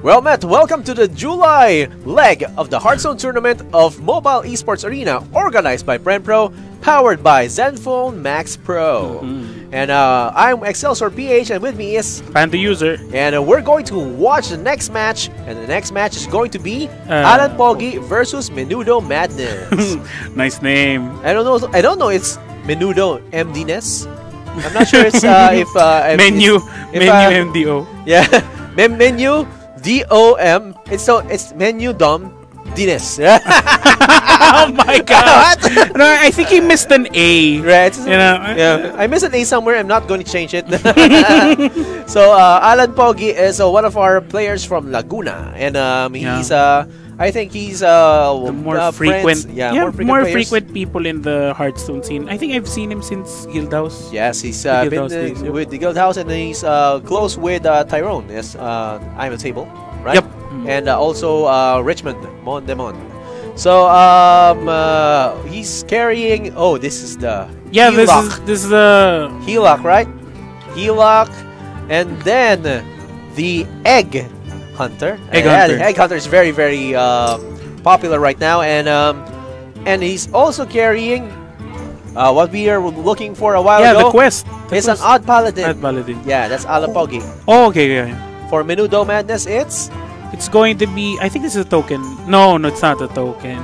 Well met, welcome to the July leg of the Hearthstone tournament of Mobile Esports Arena, organized by Pro, powered by Zenfone Max Pro. And I'm Excelsior PH, and with me is Fan the User. And we're going to watch the next match, and the next match is going to be AllanPogi versus MenudoMadness. Nice name. I don't know. It's MenudoMadness. I'm not sure it's Menu MDO. Yeah, Menu DOM. It's MenudoMadness. Oh my god! No, I think he missed an A. Right. Yeah. I missed an A somewhere. I'm not going to change it. So AllanPogi is one of our players from Laguna, and he's I think he's the more frequent, more frequent people in the Hearthstone scene. I think I've seen him since Guildhouse. Yes, he's been with the Guildhouse, and he's close with Tyrone. Yes, I'm a table, right? Yep. And also Richmond Mondemon. So he's carrying. Oh, this is the this is the Helock, right? Helock, and then the Egg Hunter. Egg Hunter is very popular right now, and he's also carrying what we are looking for a while ago. The quest. It's an Odd Paladin. Odd Paladin. Yeah, that's AllanPogi. Oh, okay, yeah. For MenudoMadness, it's going to be. I think this is a token. No, it's not a token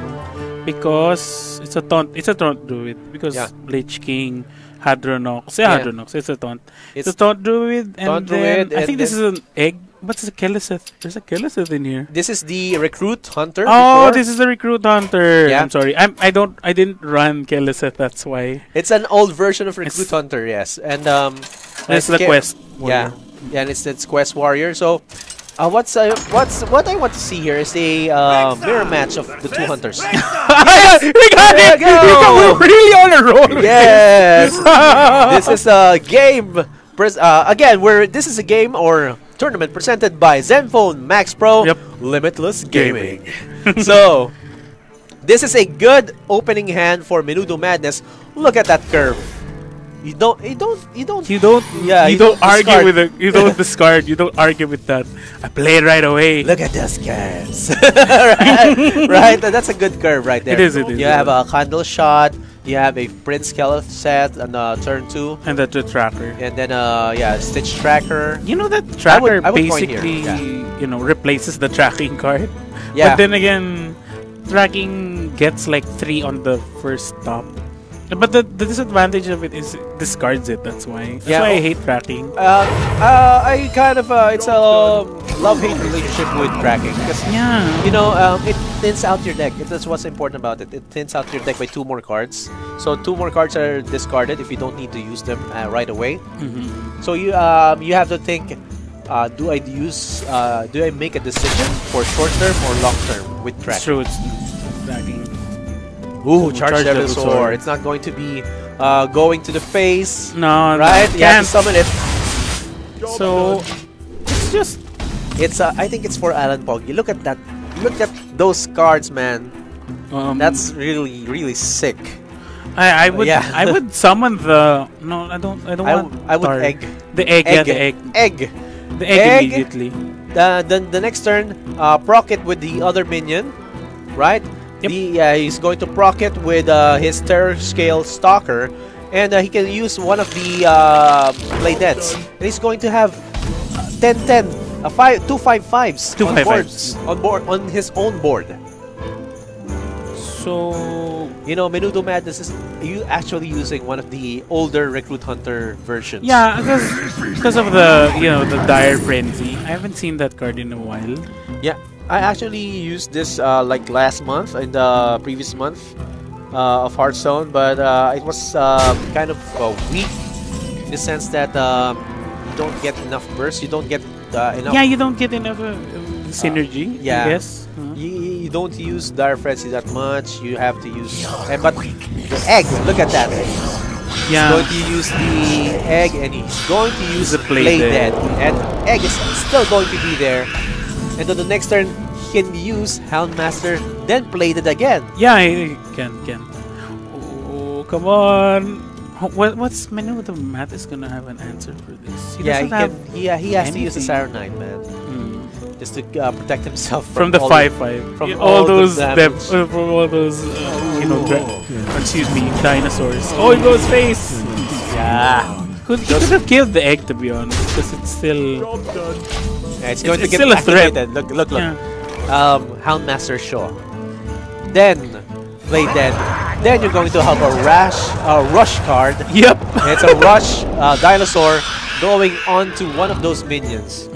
because it's a taunt. It's a taunt druid because Lich King, Hadronox. Hadronox. It's a taunt. It's a taunt druid, and then I think this is an egg. What's a Keleseth? There's a Keleseth in here. This is the Recruit Hunter. Oh, this is the Recruit Hunter. Yeah. I'm sorry. I didn't run Keleseth. That's why. It's an old version of Recruit Hunter. Yes, and it's the quest. Warrior. Yeah, and it's Quest Warrior. So, what I want to see here is a mirror match of the two hunters. We got it! We're really on a roll. Yes, this is a game. Again, this is a game or tournament presented by Zenfone Max Pro. Yep. Limitless Gaming. So, this is a good opening hand for MenudoMadness. Look at that curve. You don't argue with it. You don't discard. You don't argue with that. I play it right away. Look at those curves. right? That's a good curve right there. It is. You have a Candle Shot. You have a Prince Keleth set on turn 2. And that's the tracker. And then Stitch Tracker. You know that tracker I would basically replaces the tracking card. Yeah. But then again, tracking gets like 3 on the first top. But the disadvantage of it is it discards it. That's why. That's why I hate tracking. I kind of it's a love-hate relationship with tracking because it thins out your deck. That's what's important about it. It thins out your deck by 2 more cards. So 2 more cards are discarded if you don't need to use them right away. So you have to think. Do I make a decision for short term or long term with tracking? It's true. It's tracking. Ooh, Charge Devil Sword. It's not going to be going to the face. No, right? You have to summon it. So it's just. I think it's for AllanPogi. Look at that. Look at those cards, man. That's really sick. I would summon the. No, I don't want. I would egg. The egg. Yeah, the egg. Egg. The egg immediately. The next turn, proc it with the other minion, right? Yep. He's going to proc it with his Terror Scale Stalker, and he can use one of the play deads. And he's going to have 10-10, 2 5/5s on his own board. So MenudoMadness is actually using one of the older Recruit Hunter versions. Yeah, because of the the Dire Frenzy. I haven't seen that card in a while. Yeah. I actually used this like last month and the previous month of Hearthstone, but it was kind of weak in the sense that you don't get enough burst, you don't get enough. Yeah, you don't get enough synergy. Yeah, I guess. You don't use Dire Frenzy that much. You have to use, but the egg. Look at that. Yeah. He's going to use the egg, and he's going to use the play dead, and egg is still going to be there. And then the next turn, he can use Houndmaster, then play it again. Yeah, he can. Oh, come on. What's MenudoMadness gonna have an answer for this? He has to use the Saronite, man. is to protect himself from the all 5/5. from all those damage. from all those you know, excuse me, dinosaurs. Oh, it goes face. Yeah. He could have killed the egg, to be honest, because it's still. Yeah, it's going to it's get still a threat. activated. Look. Yeah. Houndmaster Shaw. Then play dead. Then you're going to have a rush card. Yep. It's a rush dinosaur going onto one of those minions.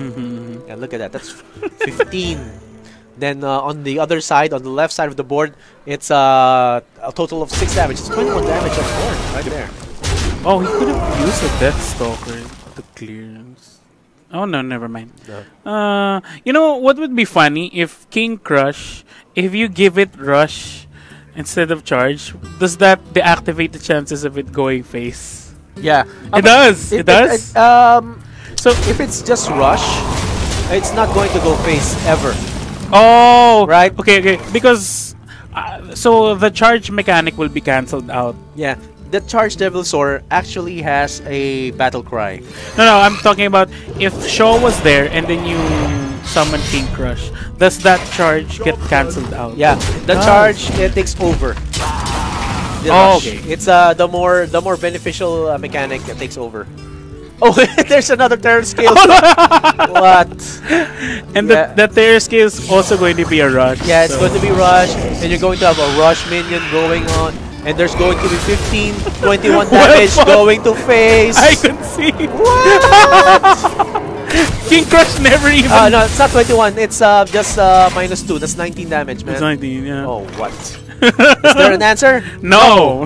Yeah, look at that. That's 15. Then on the other side, on the left side of the board, it's a total of 6 damage. It's 21 damage on board right there. Oh, he could have used a Death Stalker to clearance. Oh no, never mind. No. You know what would be funny if King Crush, if you give it rush instead of charge, does that deactivate the chances of it going face? Yeah, it does. It does. So if it's just rush, it's not going to go face ever. Oh, right. Okay. Because so the charge mechanic will be cancelled out. Yeah. The Charged Devilsaur actually has a battle cry. No, I'm talking about if Shaw was there and then you summon King Crush, does that charge get cancelled out? Yeah, the charge it takes over. The rush. Okay. It's the more beneficial mechanic that takes over. Oh, there's another Terror Scale. What? And the Terror Scale is also going to be a rush. Yeah, it's going to be rush, and you're going to have a rush minion going on. And there's going to be 15, 21 damage going to face. I can see. What? King Crush never even. No, it's not 21. It's just -2. That's 19 damage, man. It's 19, yeah. Oh, what? Is there an answer? No.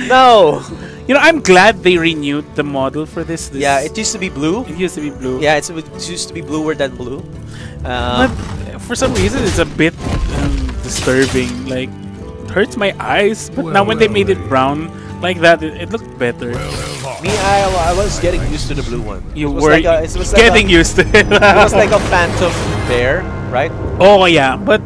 No. You know, I'm glad they renewed the model for this. Yeah, it used to be blue. It used to be blue. Yeah, it used to be bluer than blue. But for some reason, it's a bit disturbing. Like, hurts my eyes. But now when they made it brown like that, it looked better. Me, I was getting used to the blue one. You were getting used to it. It was like a phantom bear, right? Oh yeah, but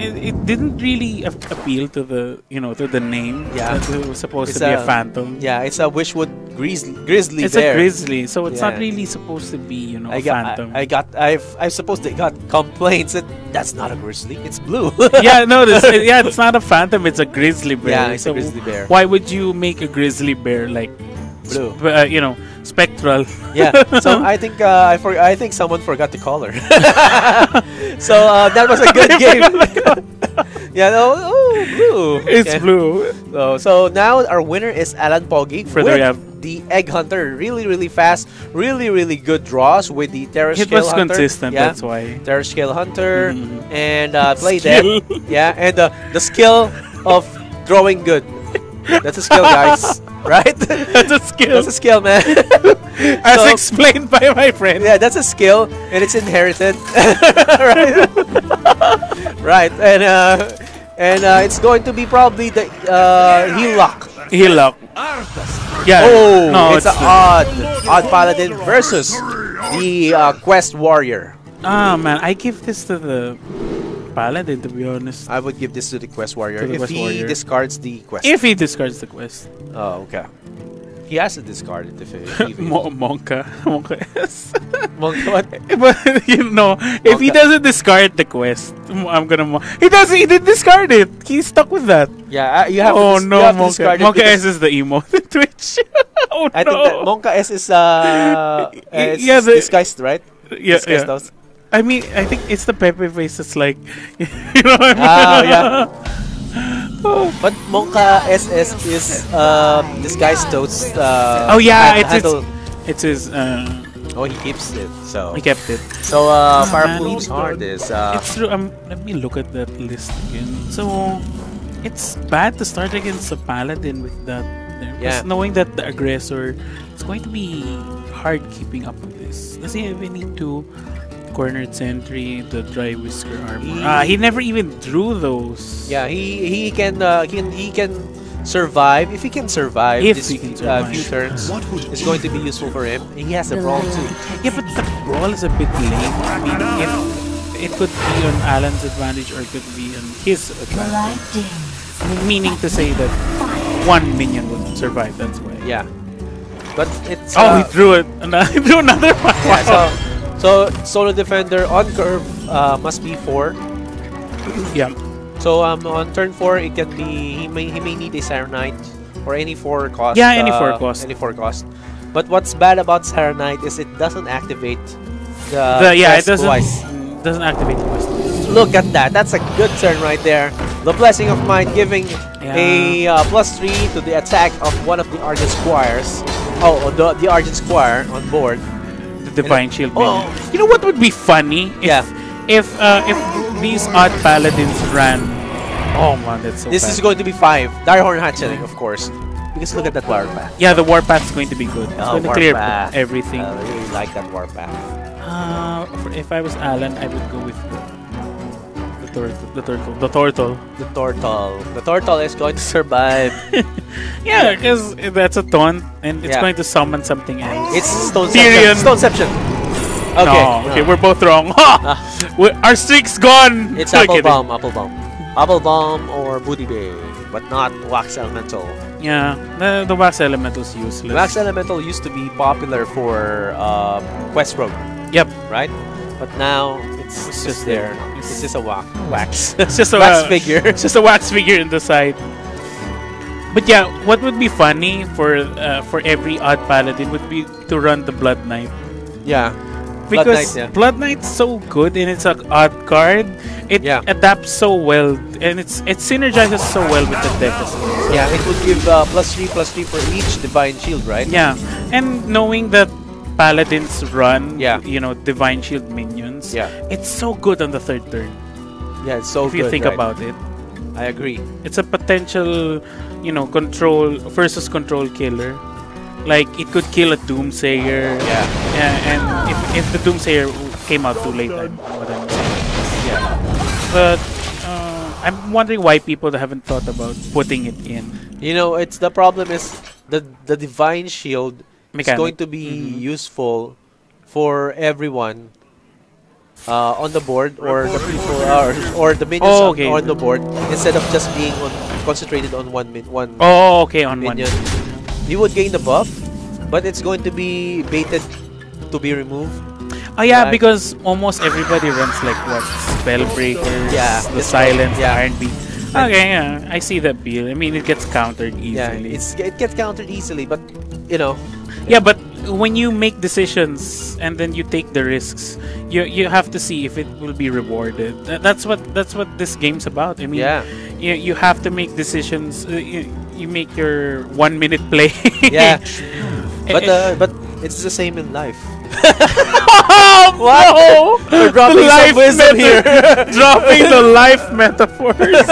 it didn't really appeal to the to the name. Yeah, that it was supposed to be a phantom. Yeah, it's a Wishwood grizzly it's bear. A grizzly, so it's not really supposed to be a phantom. I suppose they got complaints that that's not a grizzly. It's blue. Yeah, no, it's not a phantom. It's a grizzly bear. Yeah, it's a grizzly bear. Why would you make a grizzly bear like blue? Spectral. Yeah. So I think I think someone forgot the color. So that was a good game. Yeah. Blue. It's blue. So now our winner is AllanPogi. Further, we have the Egg Hunter. Really fast. Really good draws with the Terror Scale Hunter. It was consistent. Yeah. That's why. Terror Scale Hunter and play dead. Yeah, and the skill of drawing good. That's a skill, guys. Right? That's a skill. That's a skill, man. As explained by my friend. Yeah, that's a skill, and it's inherited. Right? Right, and it's going to be probably the Heal Lock. Heal Lock. Yeah. Oh, no, it's an odd Paladin versus the Quest Warrior. Ah, man, I give this to the Paladin, to be honest. I would give this to the Quest Warrior if he discards the quest. If he discards the quest. Oh, okay. He has to discard it if Monka S. Monka what? But if he doesn't discard the quest, I'm gonna. He doesn't. He didn't discard it. He's stuck with that. Yeah, you have. Oh to no, Monka S is the emote in Twitch. Oh I think that Monka S is disguised, right? Yeah, disguised. I mean, I think it's the Pepe face that's like, yeah. But Monka SS is disguised toads. Oh yeah, it's his. Oh, he keeps it. So he kept it. So Fire Flame's Hard is. It's true. Let me look at that list again. So it's bad to start against a Paladin with that. Because knowing that the aggressor, it's going to be hard keeping up with this. Does he have any cornered sentry, the dry whisker armor? He never even drew those. Yeah, he can survive. If he can survive this few turns, it's going to be useful for him. He has a brawl too. Yeah, but the brawl is a bit lame. I mean, it could be on Alan's advantage or it could be on his advantage. Meaning to say that one minion would survive. That's why. Yeah, but it's. He drew it. He drew another one. Yeah, so So solo defender on curve must be 4. Yeah. So on turn 4 it can be he may need a Serenite or any 4 cost. Yeah, any 4 cost. Any 4 cost. But what's bad about Serenite is it doesn't activate it doesn't twice. Doesn't activate twice. Look at that. That's a good turn right there. The Blessing of Might giving a +3 to the attack of one of the Argent Squires. Oh, the Argent Squire on board. The Divine Shield minion. You know what would be funny? If these odd paladins ran. Oh man, that's so This bad. is going to be 5. Direhorn Hatchling, of course. Because look at that Warpath. Yeah, the Warpath is going to be good. It's going to clear everything. I really like that Warpath. If I was Alan, I would go with the turtle. The turtle is going to survive. Yeah, because that's a taunt, and it's going to summon something else. It's Stoneception. Okay. No, okay, we're both wrong. Our streak's gone. It's Apple Bomb or Booty Bay, but not Wax Elemental. Yeah, the Wax Elemental is useless. Wax Elemental used to be popular for Quest Rogue. Yep. Right? But now it's just there. It's just a wax. It's just a wax figure. It's just a wax figure in the side. But yeah, what would be funny for every odd paladin would be to run the Blood Knight. Yeah. Because Blood Knight's so good and it's an odd card. It adapts so well and it synergizes so well with the deck as well. So yeah, it would give +3/+3 for each Divine Shield, right? Yeah, and knowing that paladins run, Divine Shield minions. Yeah, it's so good on the 3rd turn. Yeah, it's so good. If you think about it, I agree. It's a potential, control versus control killer. Like it could kill a Doomsayer. Yeah. And if the Doomsayer came out too late, I'm saying. Yeah. But I'm wondering why people haven't thought about putting it in. It's the problem is the Divine Shield is going to be useful for everyone on the board or the people or the minions on the board instead of just being concentrated on one minion. You would gain the buff, but it's going to be baited to be removed. Oh yeah, because almost everybody runs like what Spellbreakers, the Silence, Iron Beam. Okay, yeah, I see the appeal. I mean, it gets countered easily. Yeah, it gets countered easily, but Yeah, but when you make decisions and then you take the risks, you have to see if it will be rewarded. That's what this game's about. I mean, you have to make decisions. You make your 1 minute play. Yeah, but it's the same in life. What? No! We're dropping some wisdom here. Dropping the life metaphors.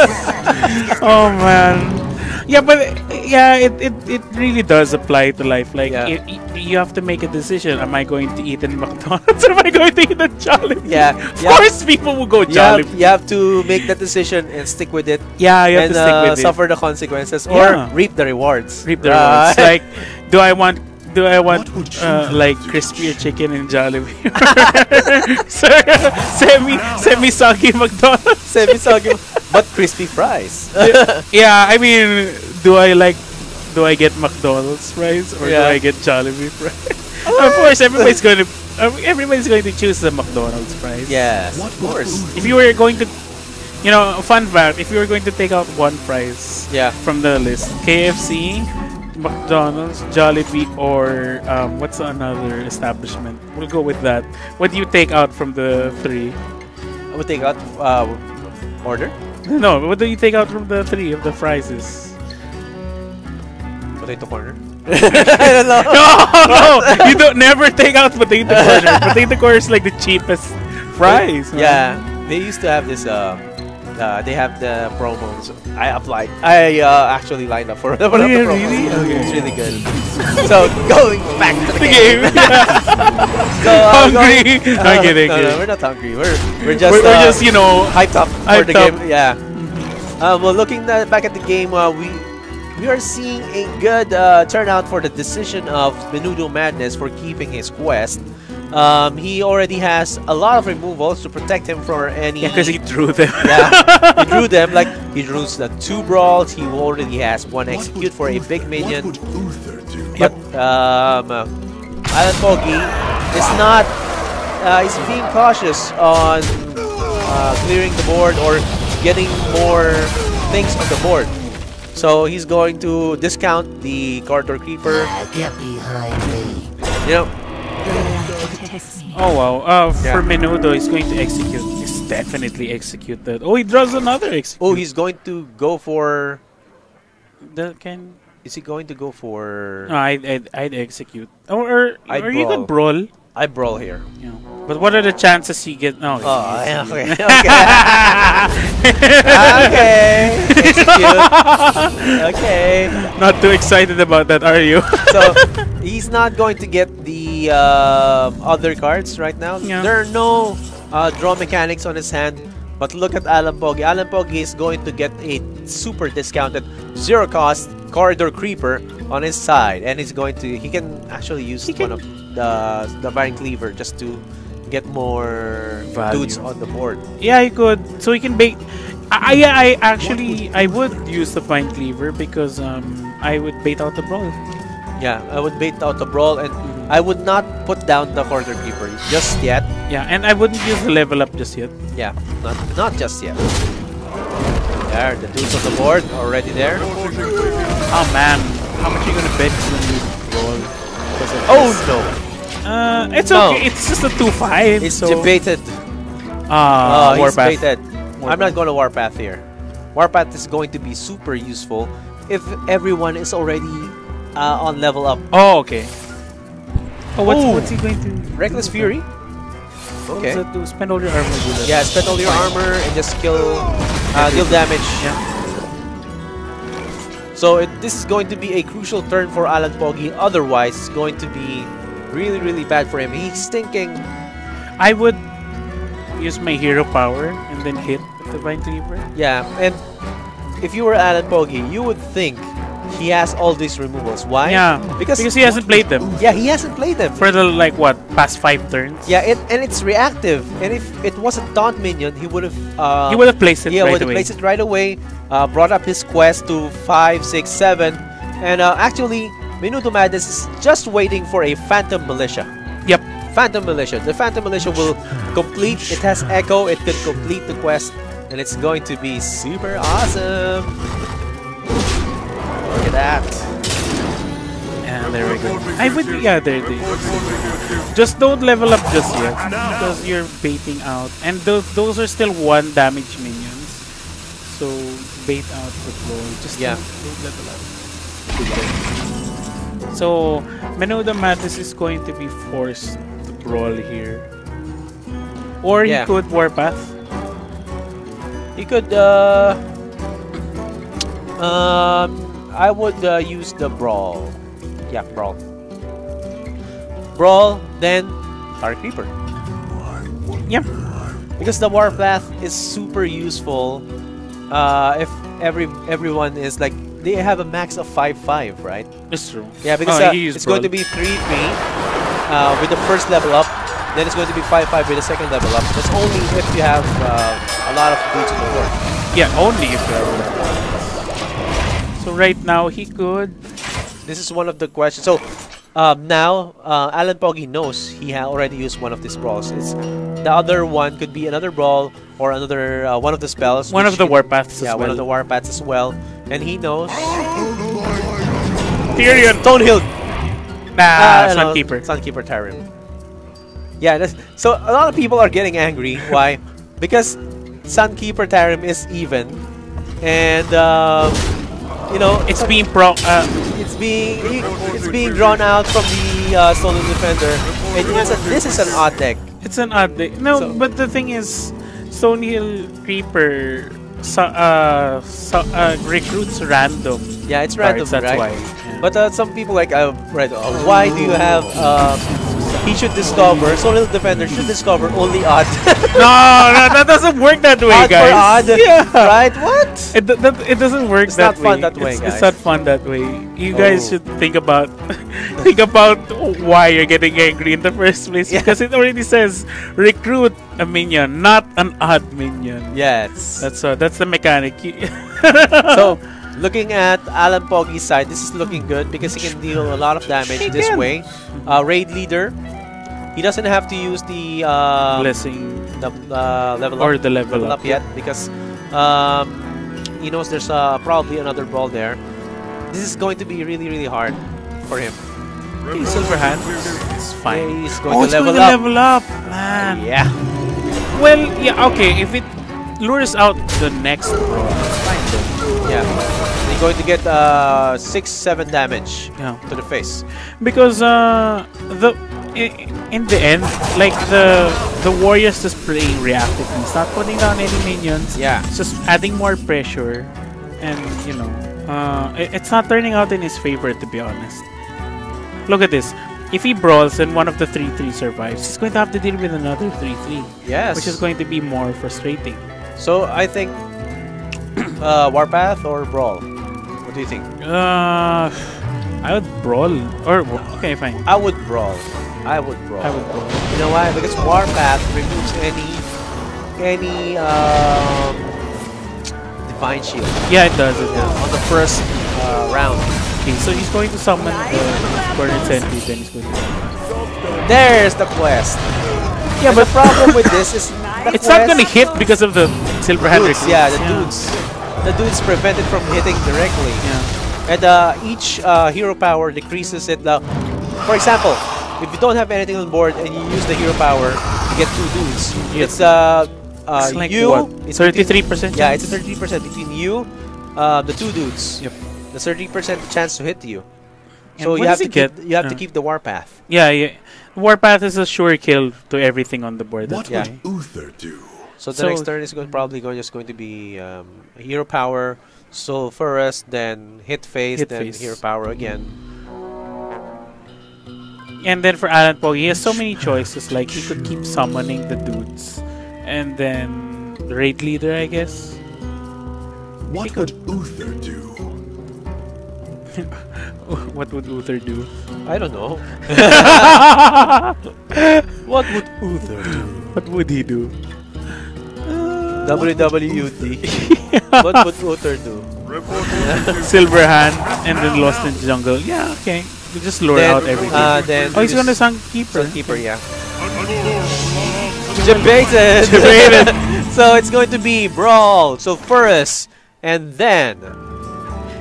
Oh man. Yeah, but it really does apply to life. Like you have to make a decision. Am I going to eat in McDonald's? Or am I going to eat at Jollibee? Yeah. Of course, people will go Jollibee. You have to make that decision and stick with it. Yeah, you have to stick with it. Suffer the consequences or reap the rewards. Reap the rewards. Like, do I want like crispier chicken in Jollibee? Semi-soggy McDonald's. Semi-soggy, but crispy fries. Yeah, I mean, do I get McDonald's fries or do I get Jollibee fries? Of course, everybody's going to choose the McDonald's fries. Yes, of course. If you were going to, fun fact, if you were going to take out one prize from the list, KFC, McDonald's, Jollibee, or what's another establishment? We'll go with that. What do you take out from the 3? I would take out order? No, what do you take out from the 3 of the prizes? Potato corner? I don't know. No, you don't never take out potato corner. Potato corner is like the cheapest prize. Yeah, they used to have this. They have the promos. I applied. I actually lined up for one of the promos. Really? Okay. It's really good. So going back to the game. So hungry? I'm kidding. No, we're not hungry. We're just hyped up for the game. Yeah. Well, looking back at the game, we are seeing a good turnout for the decision of MenudoMadness for keeping his quest. He already has a lot of removals to protect him from any. Yeah, because he drew them. Yeah, he drew them. Like he drew the 2 brawls. He already has 1 execute for a big minion. But AllanPogi is not he's being cautious on clearing the board or getting more things on the board. So he's going to discount the Corridor Creeper. Get behind me. You know. Oh wow. For Menudo, he's going to execute. He's definitely executed. Oh, he draws another execute. Oh, he's going to go for. Is he going to go for? No, I'd execute. Or you could brawl. I brawl here. Yeah. But what are the chances he get? No. Oh, yeah, okay. Okay. Execute. Okay. Not too excited about that, are you? So he's not going to get the other cards right now. Yeah. There are no draw mechanics on his hand. But look at AllanPogi. AllanPogi is going to get a super discounted 0 cost Corridor Creeper on his side, and he can actually use one of the Vine Cleaver just to get more dudes on the board. Yeah, he could. So he can bait. I would use the Vine Cleaver because I would bait out the brawl. Yeah, I would bait out the brawl, and I would not put down the Corridor Creeper just yet. Yeah, and I wouldn't use the level up just yet. Yeah, not just yet. There, the dudes on the board already there. Oh man, how much are you gonna bet when you roll? Oh no! It's okay. It's just a 2-5. It's so debated. Warpath. He's baited. I'm not going to Warpath here. Warpath is going to be super useful if everyone is already on level up. Oh, okay. Oh, what's he going to? Reckless Fury. Okay. To spend all your armor. Yeah, spend all your armor and just deal damage. Yeah. So this is going to be a crucial turn for AllanPogi. Otherwise, it's going to be really, really bad for him. He's thinking. I would use my hero power and then hit with the Vine Cleaver. Yeah, and if you were AllanPogi, you would think he has all these removals. Why? Yeah, because he hasn't played them. Yeah, he hasn't played them. For the, past 5 turns? Yeah, and it's reactive. And if it was a taunt minion, he would have... placed it right away. Yeah, would have placed it right away. Brought up his quest to 5, 6, 7. And actually, MenudoMadness is just waiting for a Phantom Militia. Yep. Phantom Militia. The Phantom Militia will complete... It has Echo. It could complete the quest. And it's going to be super awesome. Look at that. And there we go. There. Just don't level up just yet, because you're baiting out, and those are still 1 damage minions. So bait out the blow. Just don't level up. So MenudoMadness is going to be forced to brawl here, or he could Warpath. He could. I would use the Brawl. Yeah, Brawl. Brawl, then Star Creeper. Yeah. Because the Warpath is super useful if everyone is like... They have a max of 5-5, right? That's true. Yeah, because it's going to be 3-3 with the first level up. Then it's going to be 5-5 with the second level up. That's only if you have a lot of dudes on the board. Yeah, only if you have a lot of dudes. So right now he could... This is one of the questions. So now AllanPogi knows he already used one of these brawls. The other one could be another brawl or another one of the spells. One of the Warpaths. Yeah, one of the Warpaths as well. And he knows. Tyrion. Stonehill. Sunkeeper. Sunkeeper Tyrion. Yeah, so a lot of people are getting angry. Why? Because Sunkeeper Tyrion is even, and it's being it's being drawn out from the Stolen Defender, and this is an odd deck. It's an odd deck. No, but the thing is, Stonehill Creeper recruits random. Yeah, it's random, that's right? Why. Yeah. But some people like, why do you have? He should discover. Stonehill Defender should discover only odd. no, that doesn't work that way, odd guys. For odd. Yeah. Right? What? It doesn't work it's that not way. Fun that way, guys. It's not fun that way. You guys should think about why you're getting angry in the first place, because it already says recruit a minion, not an odd minion. Yes. That's the mechanic. So, looking at AllanPogi's side, this is looking good because he can deal a lot of damage this way. Raid leader. He doesn't have to use the Blessing the level or up, the level up yet because he knows there's probably another brawl there. This is going to be really hard for him. Okay, Silverhand is fine. He's going to level going up. to level up, man. Yeah. Well, yeah, okay. If it lures out the next brawl, it's fine then. Yeah. He's going to get 6-7 damage to the face. Because in the end, like the warriors just playing reactively, it's not putting down any minions. Yeah. It's just adding more pressure, and you know, it's not turning out in his favor, to be honest. Look at this. If he brawls and one of the 3-3 survives, he's going to have to deal with another 3-3. Yes. Which is going to be more frustrating. So I think Warpath or Brawl? What do you think? I would brawl. Or okay, fine. I would Brawl. I would Brawl. You know why? Because Warpath removes any Divine Shield. Yeah, it does. It does. On the first round. Okay, so he's going to summon the Corner Sentry, then he's going to... There's the quest. Yeah, but the problem with this is it's not going to hit because of the Silverhand dudes. Yeah, the dudes. The dudes prevent it from hitting directly. Yeah. And each hero power decreases it. For example, if you don't have anything on board and you use the hero power, you get 2 dudes. Yes. It's like you. what? It's 33%? Yeah, it's a 33% between you, the 2 dudes. Yep. The 30% chance to hit you. And So you have to keep the Warpath. Yeah. Warpath is a sure kill to everything on the board. What would Uther do? So the next turn is probably just going to be hero power, soul forest, then hit phase, then hero power again. And then for AllanPogi, he has so many choices. Like he could keep summoning the dudes, and then the raid leader, I guess. What would Uther do? What would Uther do? I don't know. What would Uther do? What would he do? WWUT. What would Uther do? Silverhand and then Lost in the Jungle. Yeah, okay. We just lure out everything. Then he's gonna Sunkeeper. Sunkeeper, yeah. Debated. So it's going to be Brawl, so Furus, and then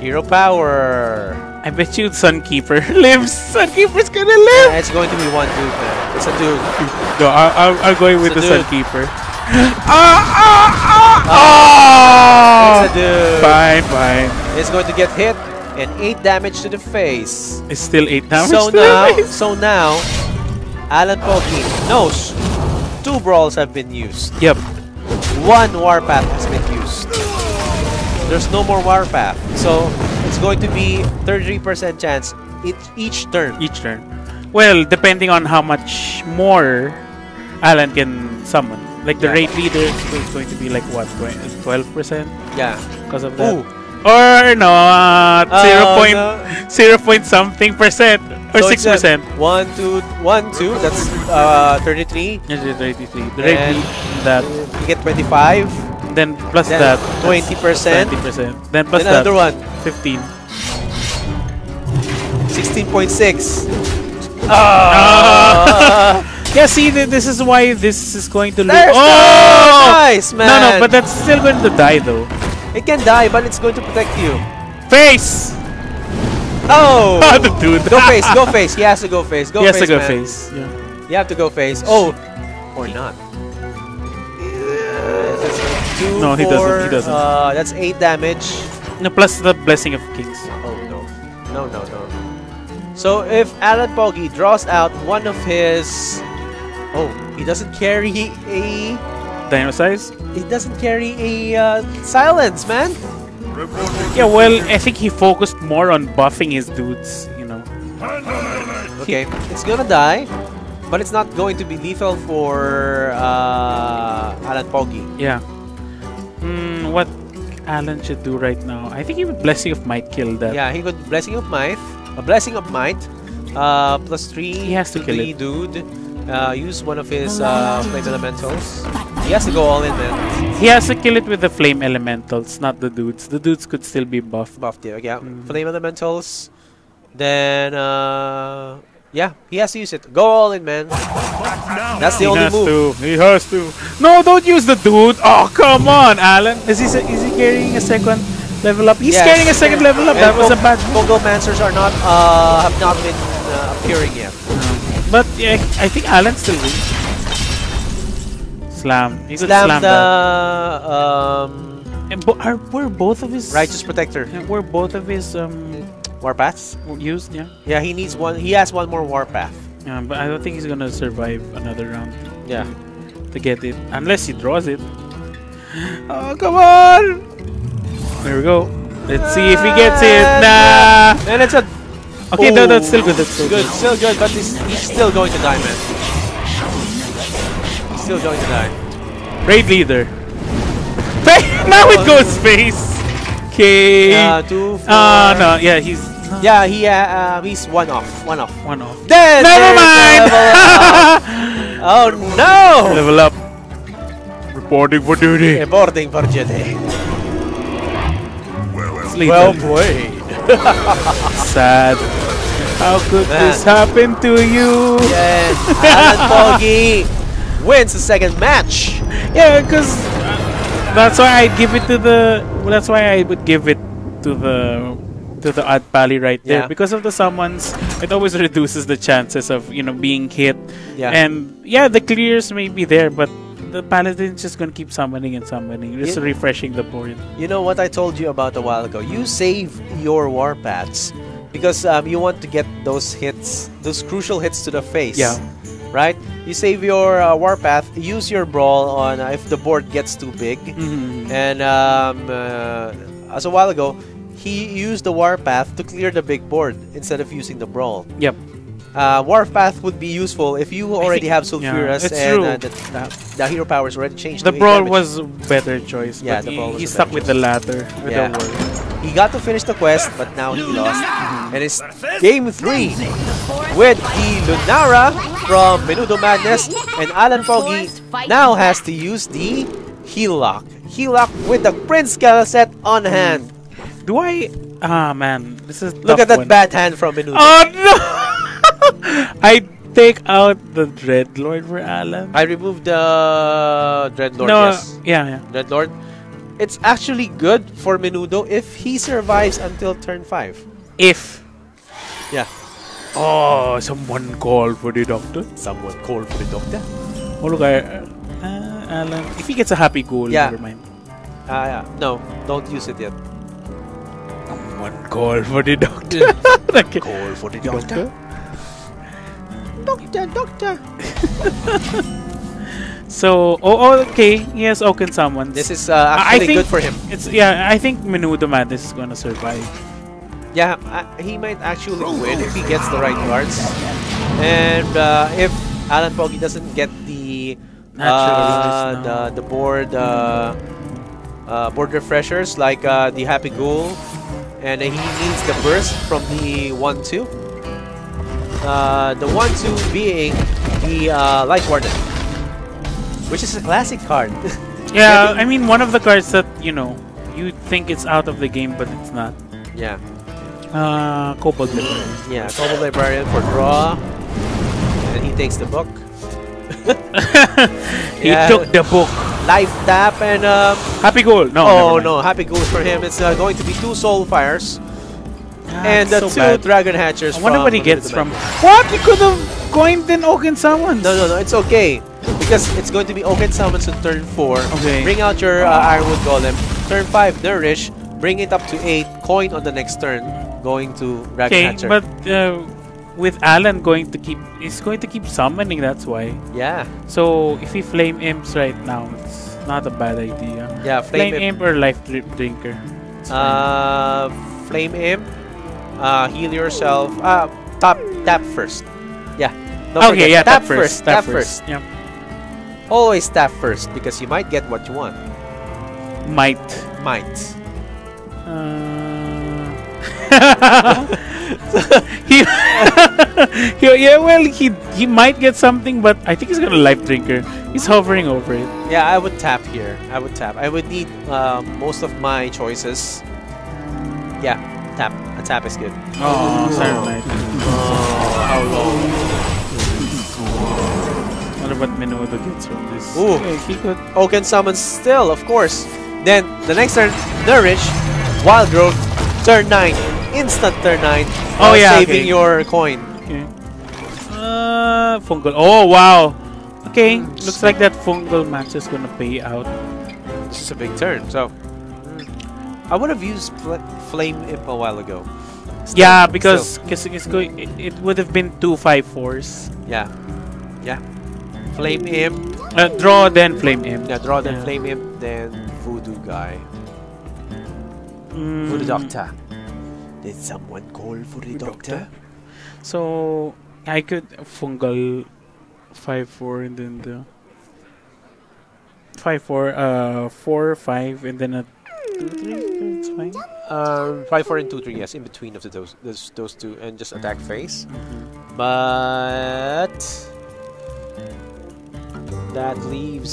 hero power. I bet you Sunkeeper lives. Sunkeeper's gonna live. Yeah, it's going to be one dude, man. It's a dude. No, I'll go with the Sunkeeper. It's a dude. Fine. It's going to get hit and 8 damage to the face. It's still 8 damage So to the face. So now, AllanPogi knows 2 brawls have been used. Yep. 1 Warpath has been used. There's no more Warpath. So it's going to be 33% chance each turn. Each turn. Well, depending on how much more Allan can summon. Like the raid leader is going to be like what, 12%? Yeah. Because of that. Ooh. Or no, 0 point something percent or So 6%. 1, 2, that's 33. Yes, 33. The raid lead, that. You get 25. Then plus Then that 20%. 20%. Then plus Then that another one. 15. 16.6. Yeah, see, this is why this is going to lose. There's nice, man. No, but that's still going to die though. It can die, but it's going to protect you. Face! Oh! The dude. Go face. He has to go face. He has to go man. face. Yeah. You have to go face. Oh! Or not. Two, No, he doesn't. That's 8 damage. No, plus the Blessing of Kings. Oh, no. No. So if AllanPogi draws out one of his... Oh, he doesn't carry a... Dino Size? He doesn't carry a silence, man. Yeah, well, I think he focused more on buffing his dudes, you know. Okay, it's gonna die, but it's not going to be lethal for AllanPogi. Yeah. What Allan should do right now? I think even Blessing of Might kill that. Yeah, he got Blessing of Might. A Blessing of Might. +3. He has to kill the it. dude. Use one of his flame elementals. He has to go all in, man. He has to kill it with the Flame Elementals, not the dudes. The dudes could still be buffed. Buffed, yeah. Flame elementals. Then Yeah, he has to use it. Go all in, man. That's the only move. He has to. No, don't use the dude. Oh, come on, Alan. Is he carrying a second level up? He's carrying a second level up. And that was a bad move. Pogomancers are not have not been appearing yet. But yeah, I think Alan still wins. Slam. He could Slam slam the that. Were both of his Righteous Protector. Were both of his Warpaths? used? Yeah. Yeah, he needs one. He has one more Warpath. Yeah, but I don't think he's gonna survive another round. Yeah. To get it, unless he draws it. Oh, come on! There we go. Let's see if he gets it. Nah. And it's a. Okay, no, that's still good. That's still good. Still good, but he's still going to die, man. He's still going to die. Raid leader. Now it goes space. Okay. 2, 4. No, yeah, he's. Yeah, he's one off. One off. Then never mind. Oh no! Level up. Reporting for duty. Reporting for duty. Well played. Sad. How could this happen to you? Yes, AllanPogi wins the second match. Yeah, because that's why I'd give it to the. That's why I would give it to the odd pally right there, because of the summons. It always reduces the chances of being hit. Yeah. And yeah, the clears may be there, but the paladin's just gonna keep summoning and summoning, just refreshing the board. You know what I told you about a while ago? You save your warpaths because you want to get those hits, those crucial hits to the face. Yeah. Right? You save your warpath, use your brawl on if the board gets too big. And as a while ago, he used the warpath to clear the big board instead of using the brawl. Yep. Warpath would be useful if you already have Sulfuras and the hero powers already changed. The brawl was a better choice. Yeah, but the brawl was he a stuck better with the latter. With Yeah. the word. He got to finish the quest, but now he lost. And it's game 3 with the Lunara from MenudoMadness, and AllanPogi now has to use the Heal Lock. Heal Lock with the Prince Scale set on hand. Do I? Ah, man, this is Look at that bad hand from Menudo. Oh no! I take out the Dreadlord for Alan. I removed the Dreadlord. No, yes. yeah. Dreadlord. It's actually good for Menudo if he survives until turn 5. If. Yeah. Oh, someone call for the doctor. Someone call for the doctor. Oh, look, Alan. If he gets a happy goal, never mind. Yeah. No, don't use it yet. Someone call for the doctor. Call for the doctor. Doctor. So, okay, he has Oaken summons. This is actually good for him. I think MenudoMadness is gonna survive. Yeah, he might actually win if he gets the right cards, and if AllanPogi doesn't get the board board refreshers like the Happy Ghoul, and he needs the burst from the 1/2. The 1/2 being the Light Warden, which is a classic card. Yeah, I mean one of the cards that you think it's out of the game, but it's not. Yeah. Kobold Librarian. Yeah, Kobold Librarian for draw, and he takes the book. He took the book. Life tap and Happy Goal. No. Oh no, Happy Goals for him. It's going to be 2 Soul Fires and so 2 bad. Dragon Hatchers. I wonder what he gets from. What? He could have coined in Oaken Summons. No, it's okay because it's going to be Oaken Summons on turn 4. Okay. Bring out your Ironwood Golem. Turn 5, Nourish. Bring it up to 8. Coin on the next turn. Going to Dragon Hatcher. But with Alan he's going to keep summoning. That's why. Yeah. So if he Flame Imps right now, it's not a bad idea. Yeah, Flame Imp or Life Drinker. Flame Imp. Heal yourself. Tap first. Yeah. Don't forget, yeah. Tap first. Tap first. Yeah. Always tap first because you might get what you want. Might. He might get something, but I think he's gonna Life Drinker. He's hovering over it. Yeah, I would tap here. I would need most of my choices. Yeah, tap. A tap is good. Oh, sorry, mate. how long. What about Menudo gets from this? Ooh. Okay, he could. Can summon still, of course. Then the next turn, Nourish, Wild Growth, turn 9, instant turn 9. Oh yeah, saving okay. your coin. Okay. Fungal. Oh wow. Okay, looks like that fungal match is gonna pay out. This is a big turn, so I would have used Flame Imp a while ago. Yeah, because it's going. It would have been 2 5/4s. Yeah. Flame Imp. Draw then Flame Imp. Yeah, draw then Flame Imp, then Voodoo guy. Voodoo Doctor. Did someone call for the doctor? So I could fungal 5/4 and then the 5/4 4/5 and then a 2/3. It's fine. 5/4 and 2/3. Yes, in between of those two, and just attack face. But that leaves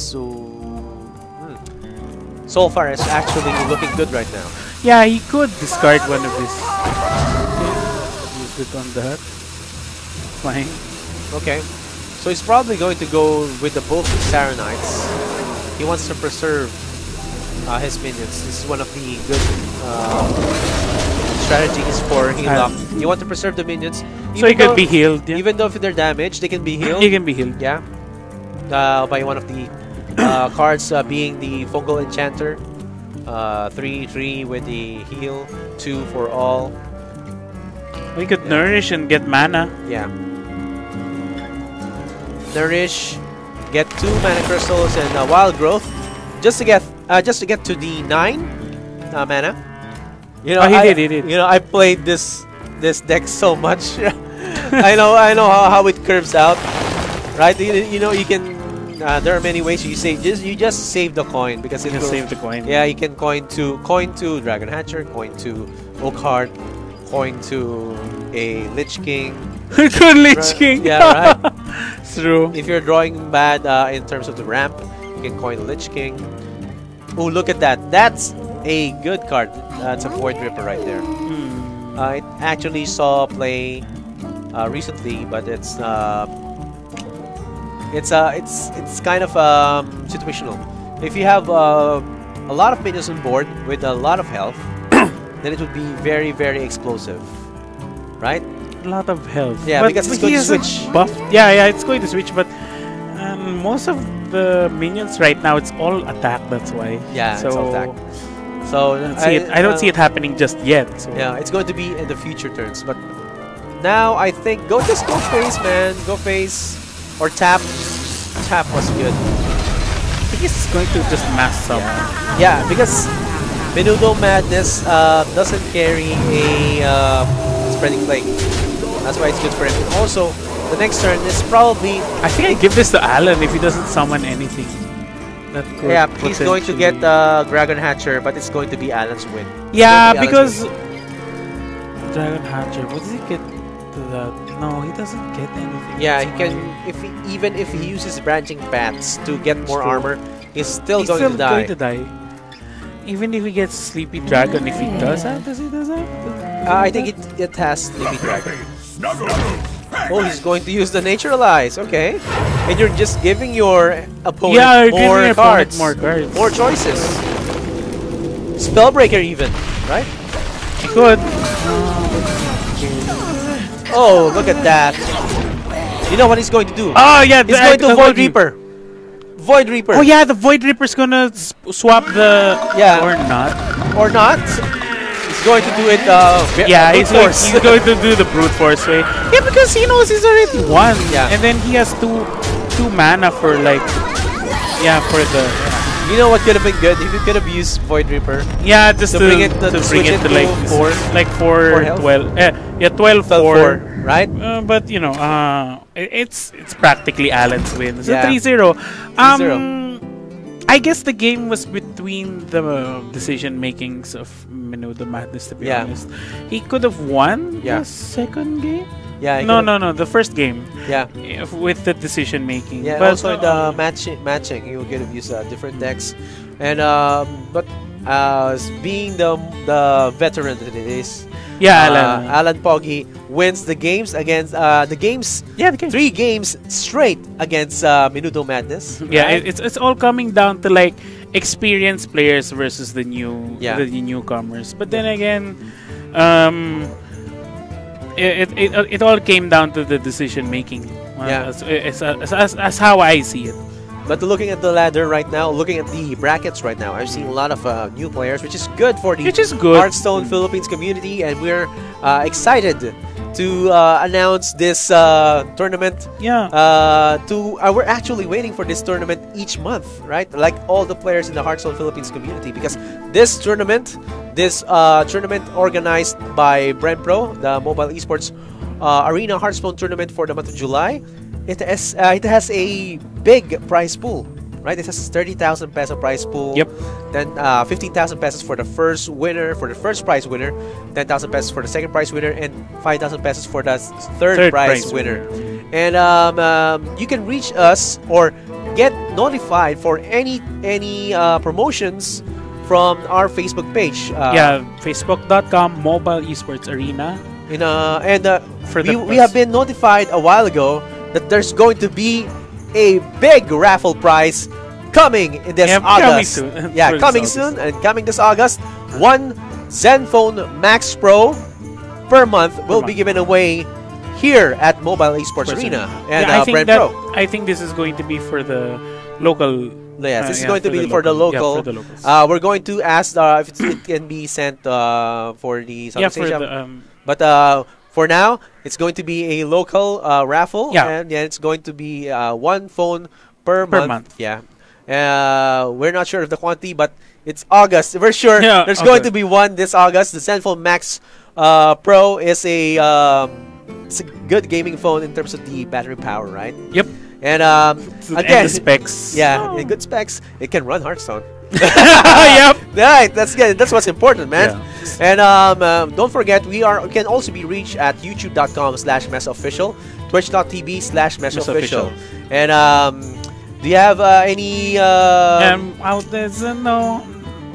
so far it's actually looking good right now. Yeah, he could discard one of his. Use it on that. Fine. Okay, so he's probably going to go with the both Saranites. He wants to preserve his minions. This is one of the good strategies for heal up. You want to preserve the minions. So he could be healed. Yeah. Even though if they're damaged, they can be healed. He can be healed. Yeah. By one of the cards being the Fungal Enchanter. 3/3 with the heal, 2 for all. We could nourish and get mana. Yeah. Nourish, get 2 mana crystals and wild growth, just to get to the 9 mana. You know, he did. You know, I played this deck so much. I know how it curves out, right? You know, you can. There are many ways you just save the coin because it will save the coin. Yeah, you can coin to Dragon Hatcher, coin to Oak Heart, coin to a Lich King. Good Lich King. Yeah, right. It's true. If you're drawing bad in terms of the ramp, you can coin Lich King. Oh, look at that! That's a good card. That's a Void Ripper right there. I actually saw play recently, but it's kind of situational. If you have a lot of minions on board with a lot of health, then it would be very, very explosive, right? A lot of health. Yeah, but because it's going to switch. Buff. Yeah, it's going to switch. But most of the minions right now, it's all attack. That's why. Yeah, so it's all attack. So I don't see it happening just yet. So. Yeah, it's going to be in the future turns. But now I think just go face, man. Go face. Or tap. Tap was good. I think it's going to just mass summon. Yeah, because MenudoMadness doesn't carry a Spreading Plague. That's why it's good for him. And also, the next turn is probably... I think I'd give this to Allan if he doesn't summon anything. That could he's going to get Dragon Hatcher, but it's going to be Allan's win. Yeah, because... Dragon Hatcher, what does he get? That. No, he doesn't get anything. Yeah, he can. Even if he uses branching paths to get more armor, he's still going to die. Even if he gets Sleepy Dragon, if he does that, does he does that? I think it has Sleepy Dragon. Oh, he's going to use the Naturalize. Okay, and you're just giving your opponent more cards, more choices. Spellbreaker even, right? He could. Oh, look at that. You know what he's going to do? Oh, yeah. He's going to Void Reaper. Void Reaper. Oh, yeah, the Void Reaper's going to swap the... Yeah. Or not. Or not. He's going to do it... yeah, he's going to do the Brute Force way. Yeah, because he knows he's already won. Yeah. And then he has two mana for, like... Yeah, for the... You know what could have been good? If you could have used Void Reaper. Yeah, just to bring it to like 4. Like 4, 12. Yeah, 12, 4. Right? But, you know, it's practically Allan's win. So yeah. 3-0. 3-0. I guess the game was between the decision makings of MenudoMadness, to be honest. He could have won the second game. Yeah. No. The first game. Yeah. With the decision making. Yeah. But also the matching, you could have used different decks, and but being the veteran that it is, AllanPogi wins the games against the games. Yeah, the games. 3 games straight against MenudoMadness. Yeah, right? it's all coming down to like experienced players versus the newcomers. But then again, it all came down to the decision making. As how I see it. But looking at the ladder right now, looking at the brackets right now, I've seen a lot of new players, which is good for the Hearthstone Philippines community, and we're excited to announce this tournament. We're actually waiting for this tournament each month, right? Like all the players in the Hearthstone Philippines community, because this tournament organized by Brent Pro, the mobile esports arena Hearthstone tournament for the month of July. It has a big prize pool, right? It has 30,000 peso prize pool. Yep. Then 15,000 pesos for the first winner, for the first prize winner. 10,000 pesos for the second prize winner, and 5,000 pesos for the third prize winner. And you can reach us or get notified for any promotions from our Facebook page. Facebook.com Mobile Esports Arena. We have been notified a while ago that there's going to be a big raffle prize coming in this August. Coming soon and coming this August. 1 Zenfone Max Pro per month will be given away here at Mobile Esports Arena and Brent Pro. I think this is going to be for the local. Yes, this is going to be for the local. Yeah, for the locals. We're going to ask if it can be sent for the Southeast Asia. But for now, it's going to be a local raffle, and it's going to be 1 phone per month. Yeah, we're not sure of the quantity, but it's August. We're sure there's going to be one this August. The Zenfone Max Pro is it's a good gaming phone in terms of the battery power, right? Yep. And again, the specs. Yeah, good specs. It can run Hearthstone. Yep. Right. That's good. That's what's important, man. Yeah. And don't forget, we can also be reached at youtube.com/MesaOfficial, twitch.tv/MesaOfficial. And do you have any? Outlets? No,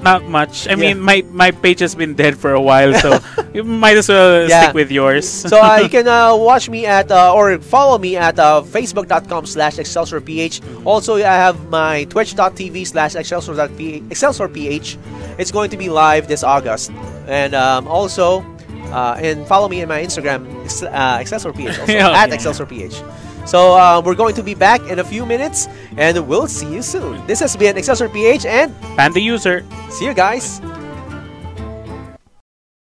not much. I mean, my page has been dead for a while, so you might as well stick with yours. So you can watch me at or follow me at facebook.com/ExcelsiorPH. Also, I have my twitch.tv/ExcelsiorPH. It's going to be live this August, and also and follow me in my Instagram ExcelsiorPH also at ExcelsiorPH. So we're going to be back in a few minutes, and we'll see you soon. This has been ExcelsiorPH and Panda User. See you guys.